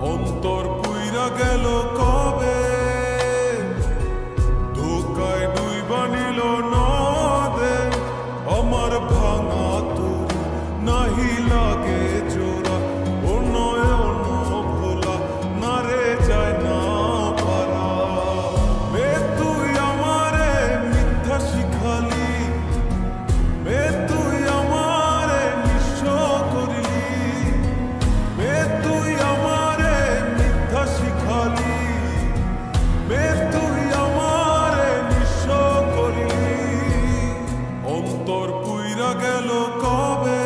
অন্তর পুইরা গেল কবে, ধোকায় ডুইবা নিল নদে। আমার ভাঙা তোর নাহি লাগে জোড়া, ও নয়ন ভোলা না রে যায় না পারা। মে তুই আমারে মিথ্যা শিখালি, মে তুই আমারে নিঃস্ব করলি, মে তুই আমারে মিথ্যা শিখালি, মে তুই আমারে নিঃস্ব করলি। অন্তর পুইরা গেল কবে,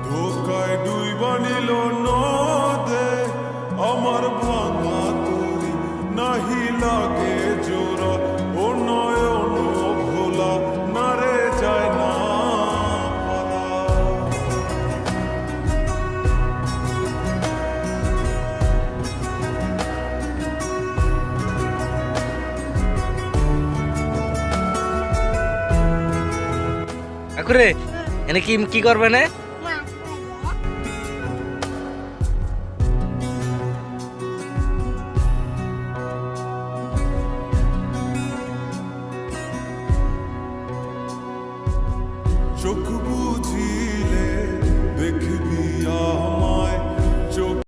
ধোকায় ডুইবা নিল নদে। আমার ভাঙা তোরি নাহি লাগে জোড়া, ও নয়ন ভোলা না রে যায় না পারা। কাকুরে এনে কি কি করবে না?